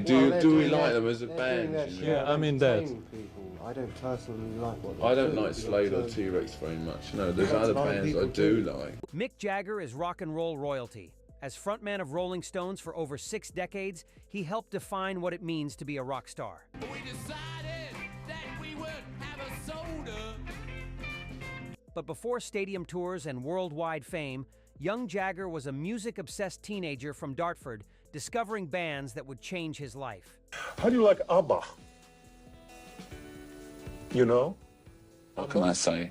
Do we like them as a band? Yeah, I mean that. I don't personally like what I don't like Slade or T-Rex very much. No, there's other bands I do like. Mick Jagger is rock and roll royalty. As frontman of Rolling Stones for over 6 decades, he helped define what it means to be a rock star. We decided that we would have a soda. But before stadium tours and worldwide fame, young Jagger was a music-obsessed teenager from Dartford, discovering bands that would change his life. How do you like ABBA? You know? What can I say?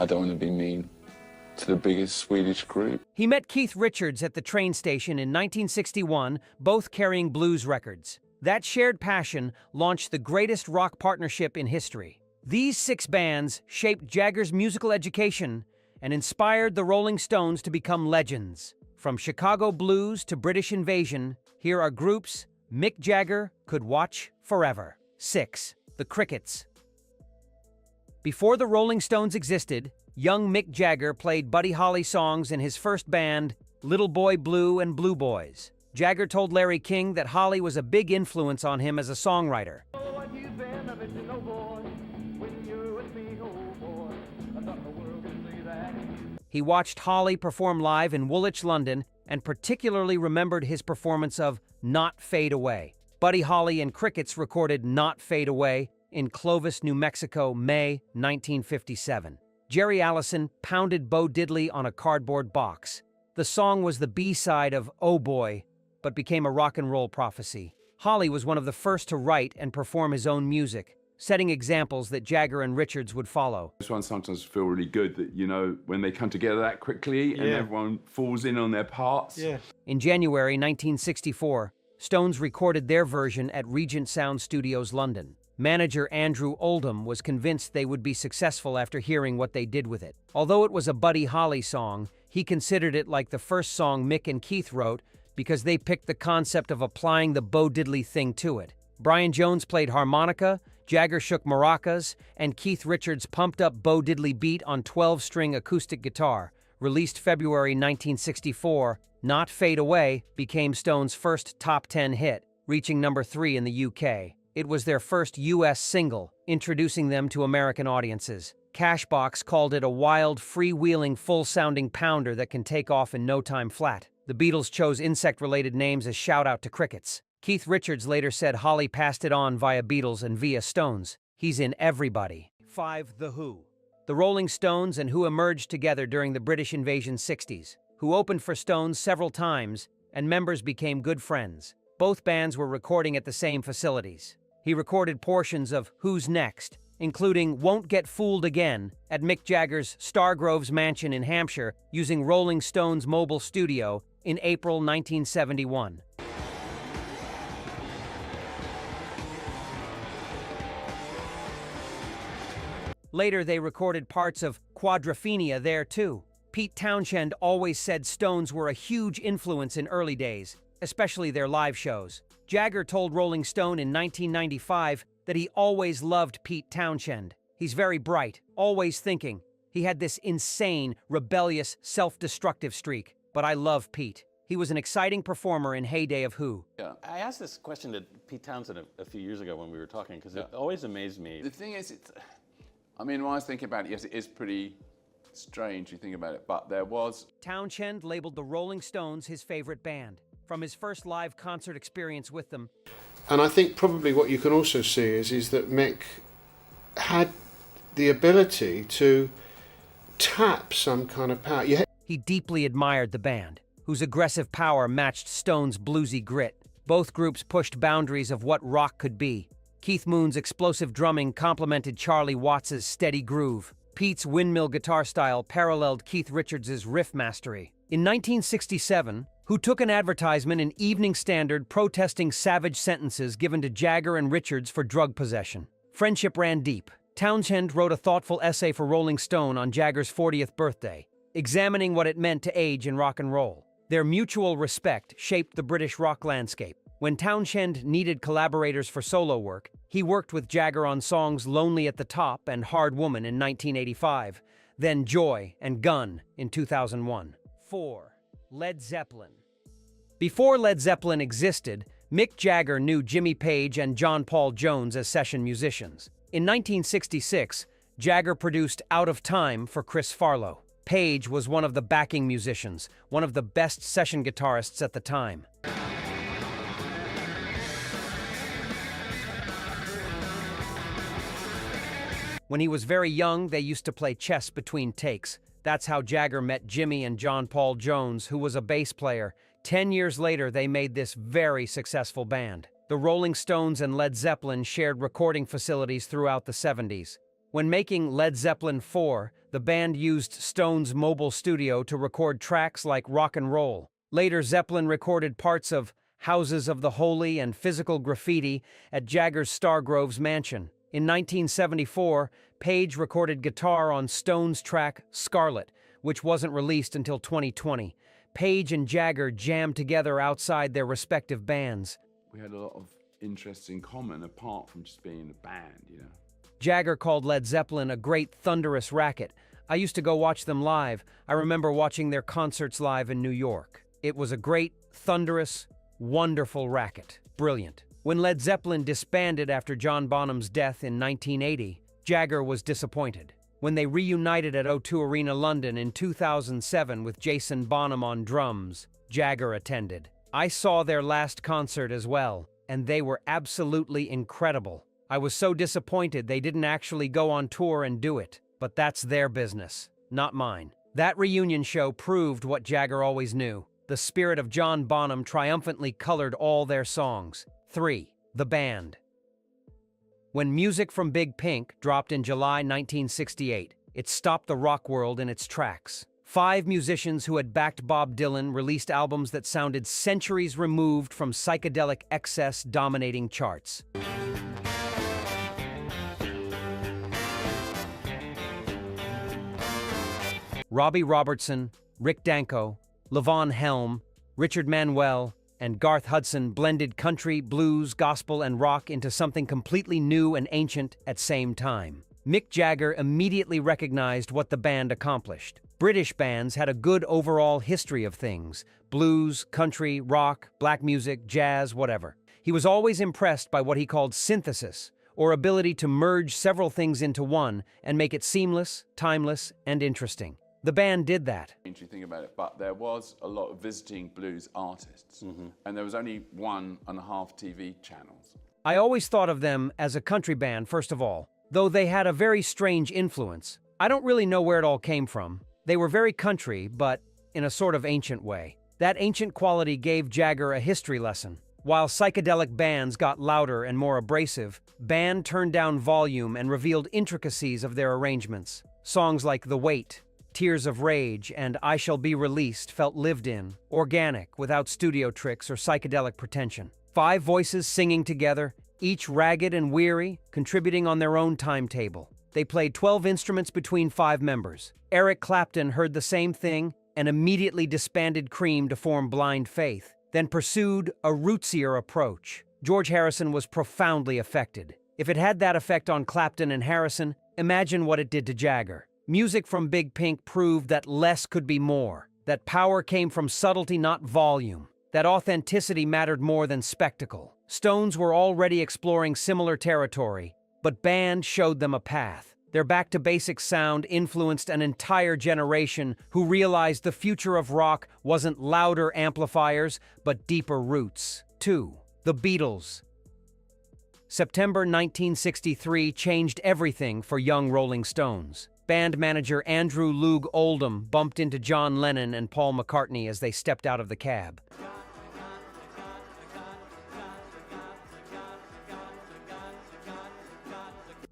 I don't want to be mean to the biggest Swedish group. He met Keith Richards at the train station in 1961, both carrying blues records. That shared passion launched the greatest rock partnership in history. These 6 bands shaped Jagger's musical education and inspired the Rolling Stones to become legends. From Chicago blues to British Invasion, here are groups Mick Jagger could watch forever. 6. The Crickets. Before the Rolling Stones existed, young Mick Jagger played Buddy Holly songs in his first band, Little Boy Blue and Blue Boys. Jagger told Larry King that Holly was a big influence on him as a songwriter. He watched Holly perform live in Woolwich, London, and particularly remembered his performance of Not Fade Away. Buddy Holly and Crickets recorded Not Fade Away in Clovis, New Mexico, May 1957. Jerry Allison pounded Bo Diddley on a cardboard box. The song was the B-side of Oh Boy, but became a rock and roll prophecy. Holly was one of the first to write and perform his own music, setting examples that Jagger and Richards would follow. This one sometimes feel really good that, you know, when they come together that quickly and everyone falls in on their parts. Yeah. In January 1964, Stones recorded their version at Regent Sound Studios, London. Manager Andrew Oldham was convinced they would be successful after hearing what they did with it. Although it was a Buddy Holly song, he considered it like the first song Mick and Keith wrote because they picked the concept of applying the Bo Diddley thing to it. Brian Jones played harmonica, Jagger shook maracas, and Keith Richards pumped up Bo Diddley beat on 12-string acoustic guitar. Released February 1964, Not Fade Away became Stones' first top 10 hit, reaching number 3 in the UK. It was their first U.S. single, introducing them to American audiences. Cashbox called it a wild, freewheeling, full-sounding pounder that can take off in no time flat. The Beatles chose insect-related names as shout-out to Crickets. Keith Richards later said Holly passed it on via Beatles and via Stones. He's in everybody. 5. The Who. The Rolling Stones and Who emerged together during the British Invasion 60s. Who opened for Stones several times, and members became good friends. Both bands were recording at the same facilities. He recorded portions of Who's Next, including Won't Get Fooled Again, at Mick Jagger's Stargroves mansion in Hampshire using Rolling Stones' mobile studio in April 1971. Later, they recorded parts of Quadrophenia there too. Pete Townshend always said Stones were a huge influence in early days, especially their live shows. Jagger told Rolling Stone in 1995 that he always loved Pete Townshend. He's very bright, always thinking. He had this insane, rebellious, self-destructive streak. But I love Pete. He was an exciting performer in heyday of Who. Yeah, I asked this question to Pete Townshend a few years ago when we were talking, because it always amazed me. The thing is, I mean, when I was thinking about it, yes, it is pretty strange you think about it, but there was... Townshend labeled the Rolling Stones his favorite band. From his first live concert experience with them. And I think probably what you can also see is that Mick had the ability to tap some kind of power. He deeply admired the band, whose aggressive power matched Stone's bluesy grit. Both groups pushed boundaries of what rock could be. Keith Moon's explosive drumming complemented Charlie Watts's steady groove. Pete's windmill guitar style paralleled Keith Richards' riff mastery. In 1967, Who took an advertisement in Evening Standard protesting savage sentences given to Jagger and Richards for drug possession. Friendship ran deep. Townshend wrote a thoughtful essay for Rolling Stone on Jagger's 40th birthday, examining what it meant to age in rock and roll. Their mutual respect shaped the British rock landscape. When Townshend needed collaborators for solo work, he worked with Jagger on songs Lonely at the Top and Hard Woman in 1985, then Joy and Gun in 2001. 4. Led Zeppelin. Before Led Zeppelin existed, Mick Jagger knew Jimmy Page and John Paul Jones as session musicians. In 1966, Jagger produced Out of Time for Chris Farlow. Page was one of the backing musicians, one of the best session guitarists at the time. When he was very young, they used to play chess between takes. That's how Jagger met Jimmy and John Paul Jones, who was a bass player. 10 years later, they made this very successful band. The Rolling Stones and Led Zeppelin shared recording facilities throughout the 70s. When making Led Zeppelin 4, the band used Stone's mobile studio to record tracks like Rock and Roll. Later, Zeppelin recorded parts of Houses of the Holy and Physical Graffiti at Jagger's Stargrove's mansion. In 1974, Page recorded guitar on Stone's track Scarlet, which wasn't released until 2020. Page and Jagger jammed together outside their respective bands. We had a lot of interests in common apart from just being a band, you know. Jagger called Led Zeppelin a great thunderous racket. I used to go watch them live. I remember watching their concerts live in New York. It was a great, thunderous, wonderful racket. Brilliant. When Led Zeppelin disbanded after John Bonham's death in 1980, Jagger was disappointed. When they reunited at O2 Arena London in 2007 with Jason Bonham on drums, Jagger attended. I saw their last concert as well, and they were absolutely incredible. I was so disappointed they didn't actually go on tour and do it, but that's their business, not mine. That reunion show proved what Jagger always knew. The spirit of John Bonham triumphantly colored all their songs. 3. The band. When Music from Big Pink dropped in July 1968, it stopped the rock world in its tracks. 5 musicians who had backed Bob Dylan released albums that sounded centuries removed from psychedelic excess dominating charts. Robbie Robertson, Rick Danko, Levon Helm, Richard Manuel, and Garth Hudson blended country, blues, gospel, and rock into something completely new and ancient at same time. Mick Jagger immediately recognized what the band accomplished. British bands had a good overall history of things: blues, country, rock, black music, jazz, whatever. He was always impressed by what he called synthesis, or ability to merge several things into one and make it seamless, timeless, and interesting. The band did that. You think about it, but there was a lot of visiting blues artists, and there was only 1.5 TV channels. I always thought of them as a country band, first of all, though they had a very strange influence. I don't really know where it all came from. They were very country, but in a sort of ancient way. That ancient quality gave Jagger a history lesson. While psychedelic bands got louder and more abrasive, band turned down volume and revealed intricacies of their arrangements. Songs like The Weight, Tears of Rage, and I Shall Be Released felt lived in, organic, without studio tricks or psychedelic pretension. 5 voices singing together, each ragged and weary, contributing on their own timetable. They played 12 instruments between 5 members. Eric Clapton heard the same thing and immediately disbanded Cream to form Blind Faith, then pursued a rootsier approach. George Harrison was profoundly affected. If it had that effect on Clapton and Harrison, imagine what it did to Jagger. Music from Big Pink proved that less could be more, that power came from subtlety, not volume, that authenticity mattered more than spectacle. Stones were already exploring similar territory, but band showed them a path. Their back-to-basics sound influenced an entire generation who realized the future of rock wasn't louder amplifiers, but deeper roots. 2. The Beatles. September 1963 changed everything for young Rolling Stones. Band manager Andrew Loog Oldham bumped into John Lennon and Paul McCartney as they stepped out of the cab.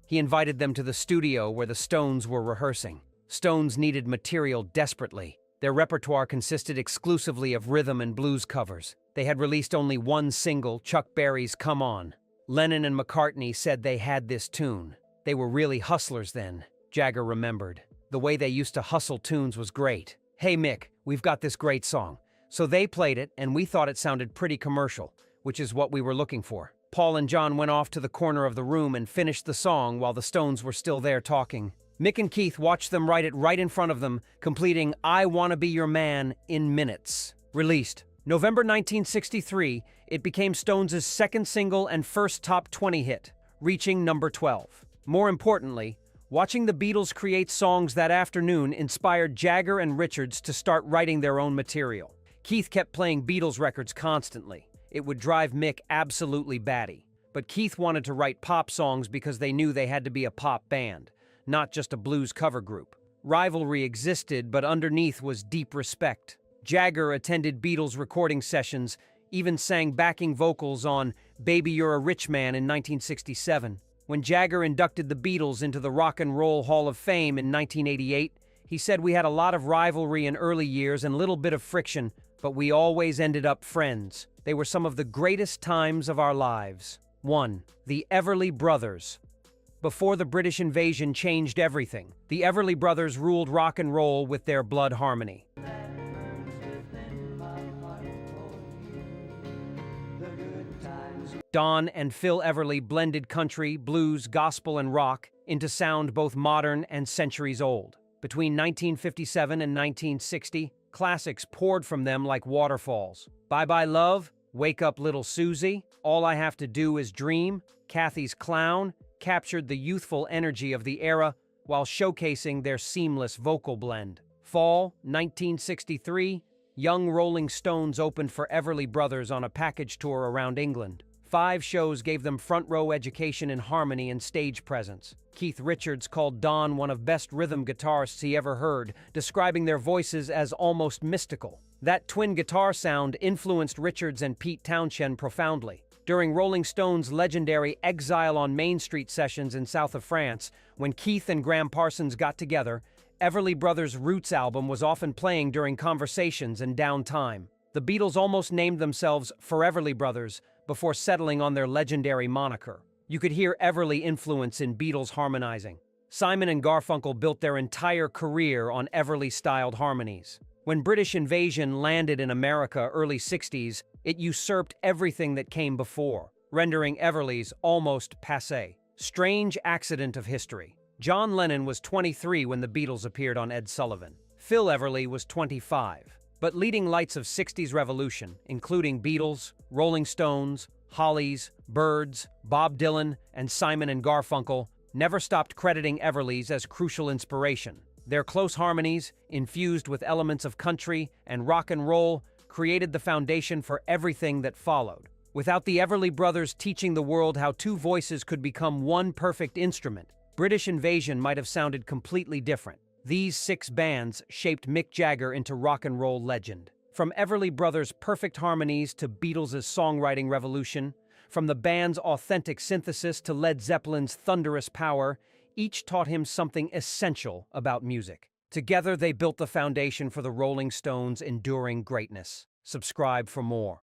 He invited them to the studio where the Stones were rehearsing. Stones needed material desperately. Their repertoire consisted exclusively of rhythm and blues covers. They had released only one single, Chuck Berry's Come On. Lennon and McCartney said they had this tune. They were really hustlers then, Jagger remembered. The way they used to hustle tunes was great. Hey Mick, we've got this great song. So they played it, and we thought it sounded pretty commercial, which is what we were looking for. Paul and John went off to the corner of the room and finished the song while the Stones were still there talking. Mick and Keith watched them write it right in front of them, completing I Wanna Be Your Man in minutes. Released November 1963, It became Stones' second single and first top 20 hit, reaching number 12. More importantly, watching the Beatles create songs that afternoon inspired Jagger and Richards to start writing their own material. Keith kept playing Beatles records constantly. It would drive Mick absolutely batty. But Keith wanted to write pop songs because they knew they had to be a pop band, not just a blues cover group. Rivalry existed, but underneath was deep respect. Jagger attended Beatles recording sessions, even sang backing vocals on Baby You're a Rich Man in 1967. When Jagger inducted the Beatles into the Rock and Roll Hall of Fame in 1988, he said, "We had a lot of rivalry in early years and a little bit of friction, but we always ended up friends. They were some of the greatest times of our lives." 1. The Everly Brothers. Before the British invasion changed everything, the Everly Brothers ruled rock and roll with their blood harmony. Don and Phil Everly blended country, blues, gospel, and rock into sound both modern and centuries old. Between 1957 and 1960, classics poured from them like waterfalls. Bye Bye Love, Wake Up Little Susie, All I Have to Do Is Dream, Kathy's Clown captured the youthful energy of the era while showcasing their seamless vocal blend. Fall 1963, young Rolling Stones opened for Everly Brothers on a package tour around England. 5 shows gave them front-row education in harmony and stage presence. Keith Richards called Don one of best rhythm guitarists he ever heard, describing their voices as almost mystical. That twin guitar sound influenced Richards and Pete Townshend profoundly. During Rolling Stone's legendary Exile on Main Street sessions in south of France, when Keith and Graham Parsons got together, Everly Brothers' Roots album was often playing during conversations and downtime. The Beatles almost named themselves Foreverly Brothers before settling on their legendary moniker. You could hear Everly influence in Beatles harmonizing. Simon and Garfunkel built their entire career on Everly-styled harmonies. When British invasion landed in America early 60s, it usurped everything that came before, rendering Everly's almost passé. Strange accident of history. John Lennon was 23 when the Beatles appeared on Ed Sullivan. Phil Everly was 25. But leading lights of 60s revolution, including Beatles, Rolling Stones, Hollies, Byrds, Bob Dylan, and Simon and Garfunkel, never stopped crediting Everly's as crucial inspiration. Their close harmonies, infused with elements of country and rock and roll, created the foundation for everything that followed. Without the Everly Brothers teaching the world how 2 voices could become one perfect instrument, British invasion might have sounded completely different. These 6 bands shaped Mick Jagger into rock and roll legend. From Everly Brothers' perfect harmonies to Beatles' songwriting revolution, from the band's authentic synthesis to Led Zeppelin's thunderous power, each taught him something essential about music. Together, they built the foundation for the Rolling Stones' enduring greatness. Subscribe for more.